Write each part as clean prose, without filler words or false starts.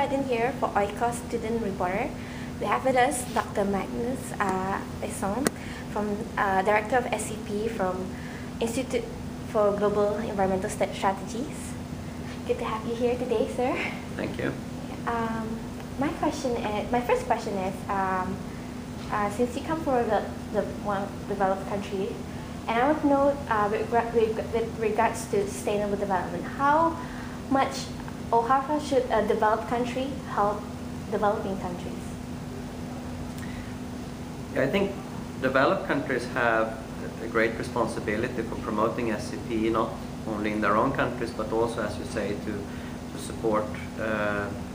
Radin here for OICOS Student Reporter. We have with us Dr. Magnus Bengtsson, from Director of SCP from Institute for Global Environmental Strategies. Good to have you here today, sir. Thank you. My first question is, since you come from the one developed country, and I would know with regards to sustainable development, how much or how far should a developed country help developing countries? I think developed countries have a great responsibility for promoting SCP, not only in their own countries, but also, as you say, to support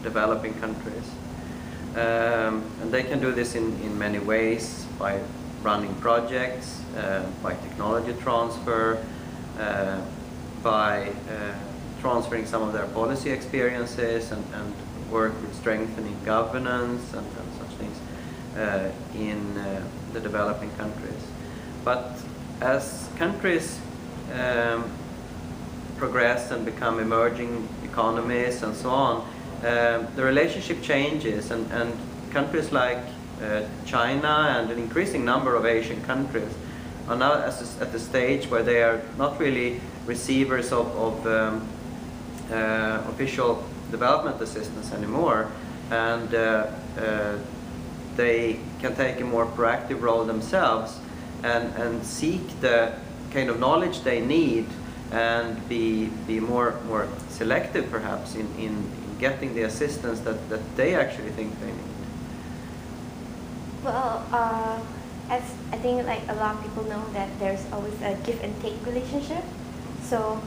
developing countries. And they can do this in many ways, by running projects, by technology transfer, by transferring some of their policy experiences and work with strengthening governance and such things in the developing countries. But as countries progress and become emerging economies and so on, the relationship changes, and countries like China and an increasing number of Asian countries are now at the stage where they are not really receivers of official development assistance anymore, and they can take a more proactive role themselves and seek the kind of knowledge they need and be more selective perhaps in getting the assistance that they actually think they need. Well, as I think like a lot of people know that there's always a give and take relationship. So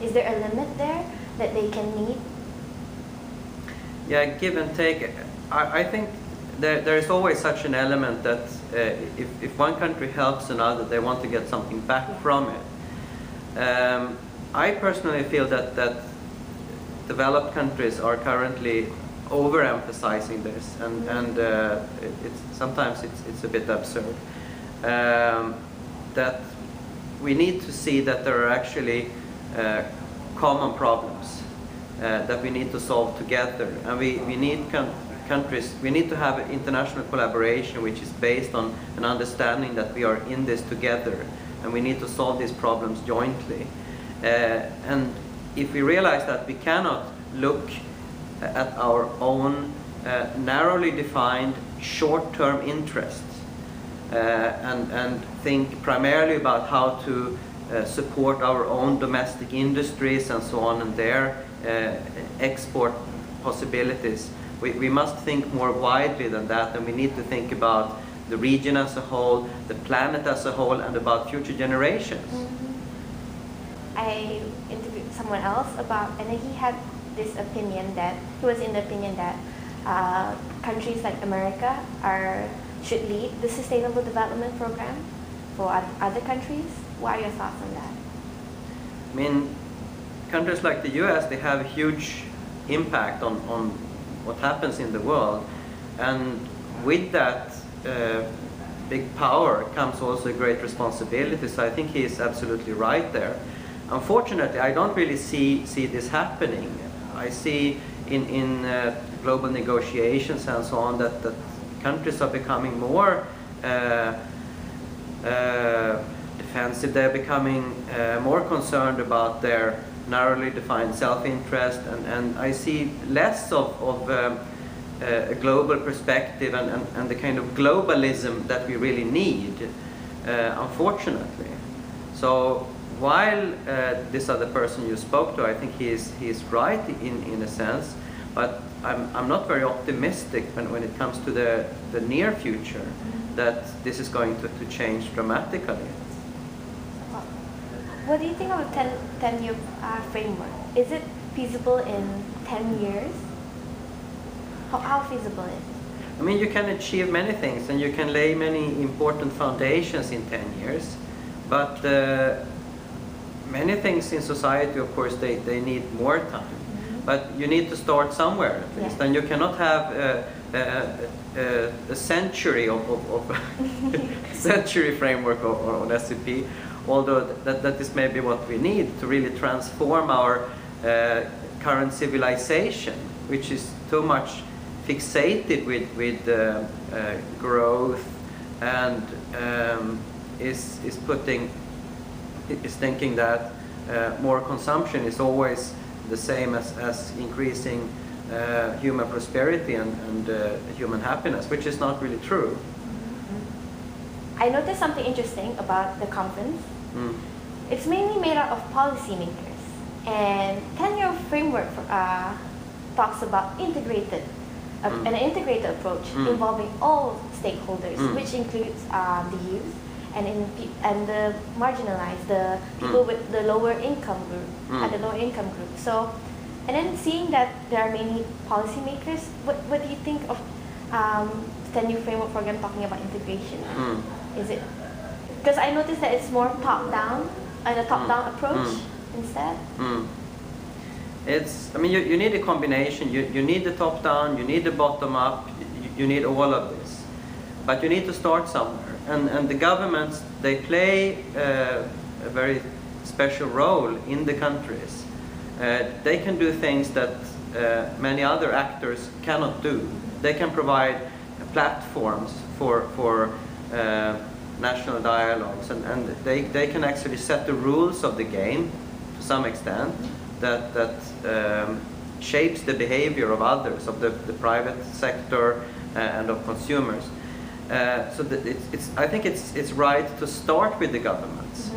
is there a limit there that they can need? Yeah, give and take. I think there is always such an element that if one country helps another, they want to get something back from it. I personally feel that developed countries are currently overemphasizing this, and sometimes it's a bit absurd. That we need to see that there are actually common problems that we need to solve together, and we need countries. We need to have international collaboration which is based on an understanding that we are in this together, and we need to solve these problems jointly. And if we realize that we cannot look at our own narrowly defined short-term interests and think primarily about how to support our own domestic industries and so on, and their export possibilities, we must think more widely than that, and we need to think about the region as a whole, the planet as a whole, and about future generations. I interviewed someone else and he had this opinion that he was in the opinion that countries like America should lead the Sustainable Development Program for other countries. What are your thoughts on that? I mean, countries like the US, they have a huge impact on what happens in the world, and with that big power comes also a great responsibility. So I think he is absolutely right there. Unfortunately, I don't really see this happening. I see in global negotiations and so on that countries are becoming more defensive. They're becoming more concerned about their narrowly defined self-interest, and I see less of a global perspective and the kind of globalism that we really need, unfortunately. So while this other person you spoke to, I think he is right in a sense, but I'm not very optimistic when it comes to the near future that this is going to change dramatically. What do you think of a 10-year framework? Is it feasible in 10 years? How feasible is it? I mean, you can achieve many things and you can lay many important foundations in 10 years, but many things in society, of course, they need more time. But you need to start somewhere at least, and you cannot have a century of century framework on SCP, although that is maybe what we need to really transform our current civilization. which is too much fixated with growth and is thinking that more consumption is always the same as increasing human prosperity and human happiness, which is not really true. I noticed something interesting about the conference. It's mainly made up of policymakers, and 10-year framework talks about an integrated approach involving all stakeholders, which includes the youth and the marginalized, the people with the lower income group, the lower income group. So, and then seeing that there are many policymakers, what do you think of 10-year framework program talking about integration? Is it, because I noticed that it's more top-down, and a top-down approach instead? I mean, you need a combination. You need the top-down, you need the bottom-up, you need all of this. But you need to start somewhere. And the governments, they play a very special role in the countries. They can do things that many other actors cannot do. They can provide platforms for national dialogues, and they can actually set the rules of the game to some extent that shapes the behavior of others, of the private sector and of consumers. So that I think it's right to start with the governments,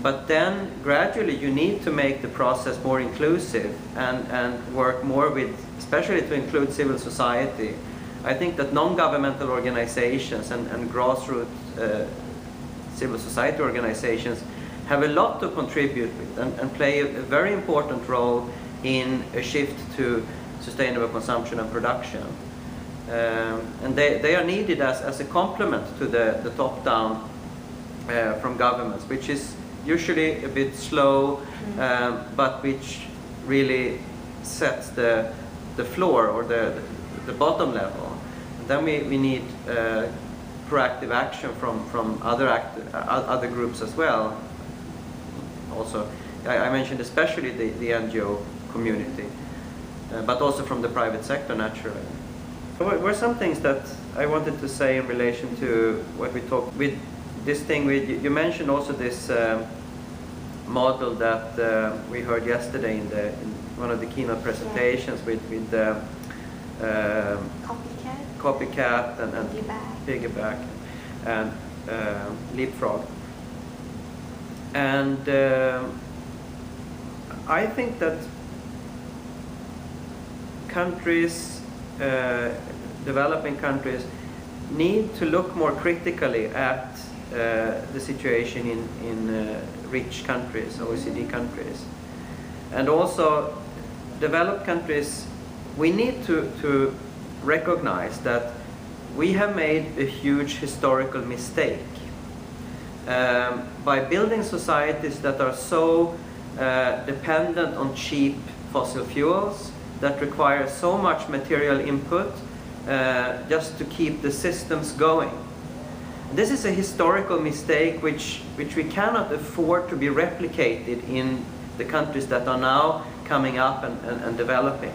but then gradually you need to make the process more inclusive and work more with, especially to include civil society. I think that non-governmental organizations and grassroots civil society organizations have a lot to contribute with and play a very important role in a shift to sustainable consumption and production. And they are needed as a complement to the top-down from governments, which is usually a bit slow, but which really sets the floor or the bottom level. And then we need proactive action from other groups as well. Also, I mentioned especially the NGO community, but also from the private sector naturally. There were some things that I wanted to say in relation to what we talked with this thing. You mentioned also this model that we heard yesterday in one of the keynote presentations with copycat and piggyback and leapfrog. And I think that countries, developing countries, need to look more critically at the situation in rich countries, OECD countries. And also, developed countries, we need to recognize that we have made a huge historical mistake by building societies that are so dependent on cheap fossil fuels, that require so much material input just to keep the systems going. This is a historical mistake which we cannot afford to be replicated in the countries that are now coming up and developing.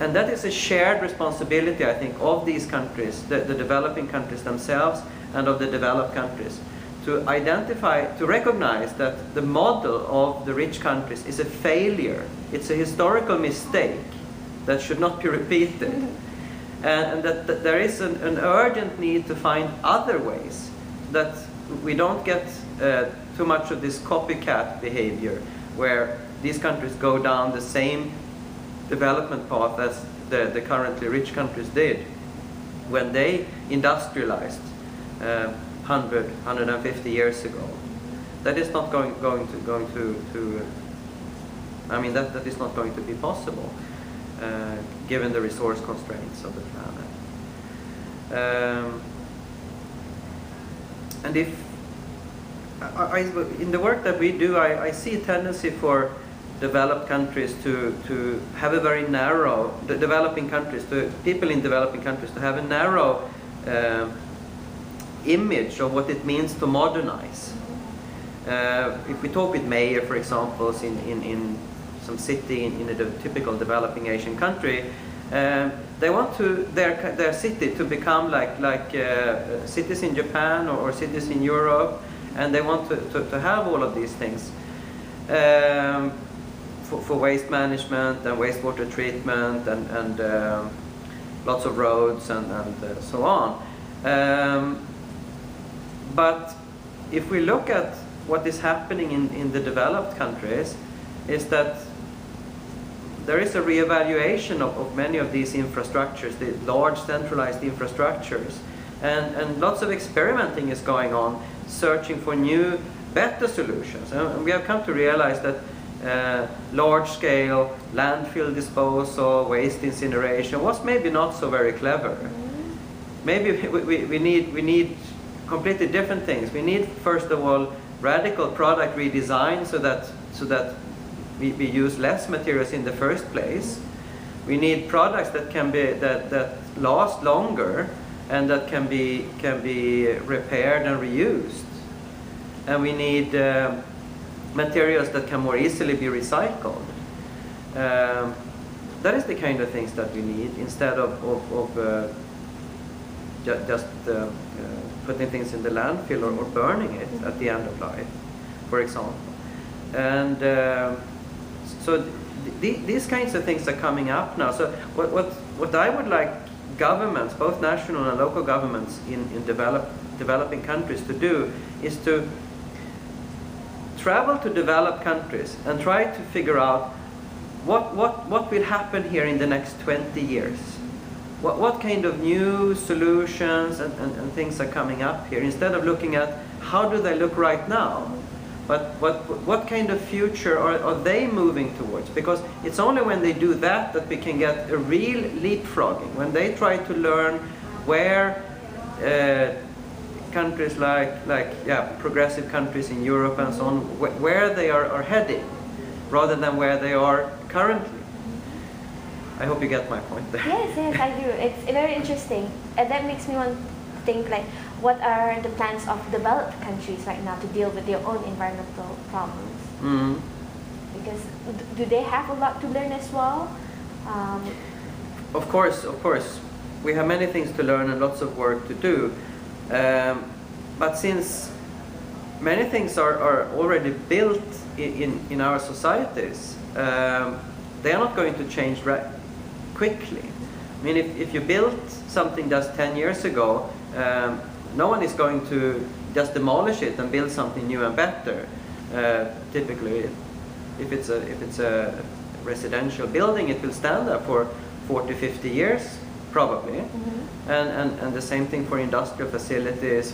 And that is a shared responsibility, I think, of these countries, the developing countries themselves and of the developed countries, to identify, to recognize that the model of the rich countries is a failure. It's a historical mistake that should not be repeated. And that there is an urgent need to find other ways, that we don't get too much of this copycat behavior, where these countries go down the same development path as the currently rich countries did when they industrialized 150 years ago. That is not going to I mean, that is not going to be possible given the resource constraints of the planet. And if in the work that we do, I see a tendency for developed countries to have a very narrow, the developing countries, people in developing countries to have a narrow image of what it means to modernize. If we talk with Mayer, for example, in some city in a typical developing Asian country, they want their city to become like cities in Japan or cities in Europe, and they want to have all of these things for waste management and wastewater treatment and lots of roads and so on. But if we look at what is happening in the developed countries, is that there is a reevaluation of many of these infrastructures, the large centralized infrastructures, and lots of experimenting is going on, searching for new, better solutions. And we have come to realize that large-scale landfill disposal, waste incineration was maybe not so very clever. Maybe we need completely different things. We need, first of all, radical product redesign so that we use less materials in the first place. We need products that can be that last longer and that can be repaired and reused. And we need materials that can more easily be recycled. That is the kind of things that we need, instead of just putting things in the landfill or burning it at the end of life, for example. And so these kinds of things are coming up now. So what I would like governments, both national and local governments in developing countries to do, is to travel to developed countries and try to figure out what will happen here in the next 20 years. What kind of new solutions and things are coming up here, instead of looking at how do they look right now, but what kind of future are they moving towards? Because it's only when they do that we can get a real leapfrogging. When they try to learn where countries like progressive countries in Europe and so on, where they are heading, rather than where they are currently. I hope you get my point there. Yes, I do. It's very interesting. And that makes me want to think, like, what are the plans of developed countries right now to deal with their own environmental problems? Mm. Because do they have a lot to learn as well? Of course. We have many things to learn and lots of work to do. But since many things are already built in our societies, they are not going to change quickly. I mean, if you built something just 10 years ago, no one is going to just demolish it and build something new and better. Typically, if it's a residential building, it will stand there for 40, 50 years, probably. Mm-hmm. And the same thing for industrial facilities.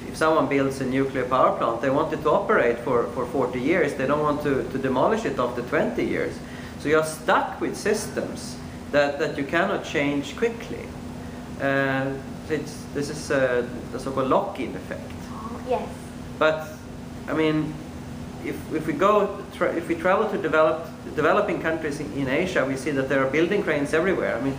If someone builds a nuclear power plant, they want it to operate for 40 years. They don't want to demolish it after 20 years. So you're stuck with systems that you cannot change quickly. This is the so-called lock-in effect. Yes. But I mean, if we travel to developing countries in Asia, we see that there are building cranes everywhere. I mean,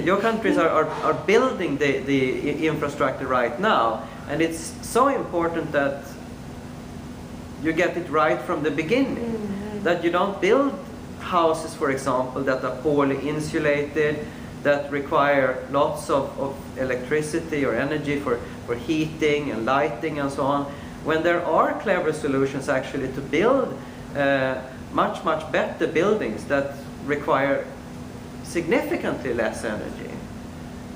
your countries are building the infrastructure right now, and it's so important that you get it right from the beginning. Mm-hmm. That you don't build houses, for example, that are poorly insulated, that require lots of electricity or energy for heating and lighting and so on, when there are clever solutions actually to build much better buildings that require significantly less energy.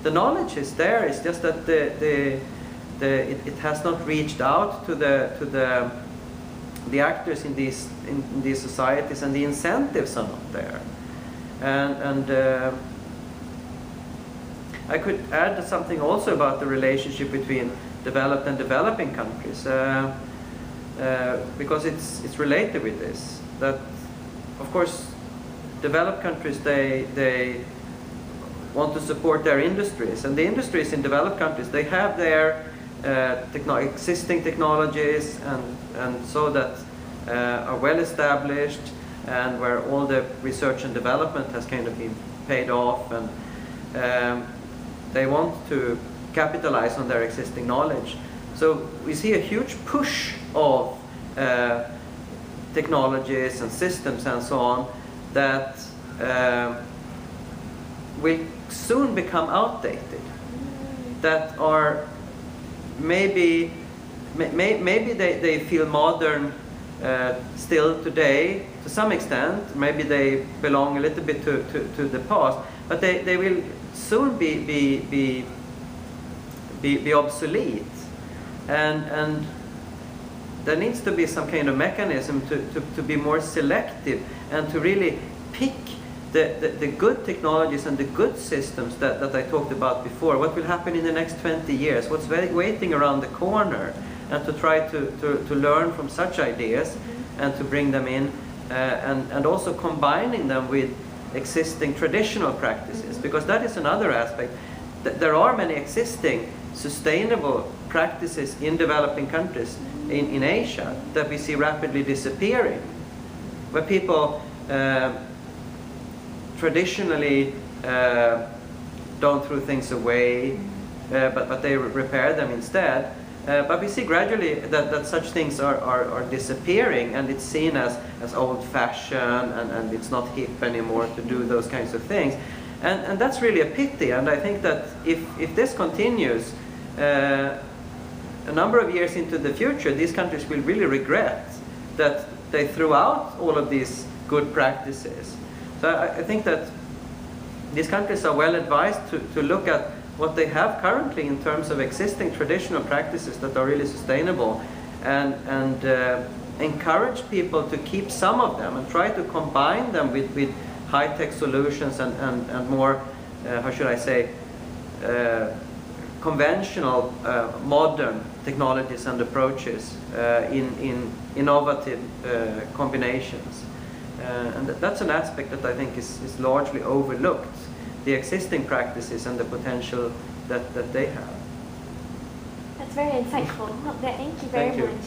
The knowledge is there. It's just that it has not reached out to the actors in these societies, and the incentives are not there. And I could add something also about the relationship between developed and developing countries, because it's related with this. That, of course, developed countries, they want to support their industries, and the industries in developed countries, they have their existing technologies and so that are well established, and where all the research and development has kind of been paid off, and they want to capitalize on their existing knowledge. So we see a huge push of technologies and systems and so on that will soon become outdated, that are maybe they feel modern still today to some extent, maybe they belong a little bit to the past, but they will soon be obsolete, and there needs to be some kind of mechanism to be more selective and to really pick the good technologies and the good systems that I talked about before. What will happen in the next 20 years? What's waiting around the corner? And to try to learn from such ideas and to bring them in and also combining them with existing traditional practices, because that is another aspect. There are many existing sustainable practices in developing countries in Asia that we see rapidly disappearing, where people traditionally don't throw things away, but they repair them instead. But we see gradually that such things are disappearing, and it's seen as old-fashioned, and it's not hip anymore to do those kinds of things. And that's really a pity, and I think that if this continues, a number of years into the future, these countries will really regret that they threw out all of these good practices. So I think that these countries are well advised to look at what they have currently in terms of existing traditional practices that are really sustainable, and encourage people to keep some of them and try to combine them with high-tech solutions and more, how should I say, conventional, modern technologies and approaches in innovative combinations. And that's an aspect that I think is largely overlooked, the existing practices and the potential that they have. That's very insightful. Thank you very much.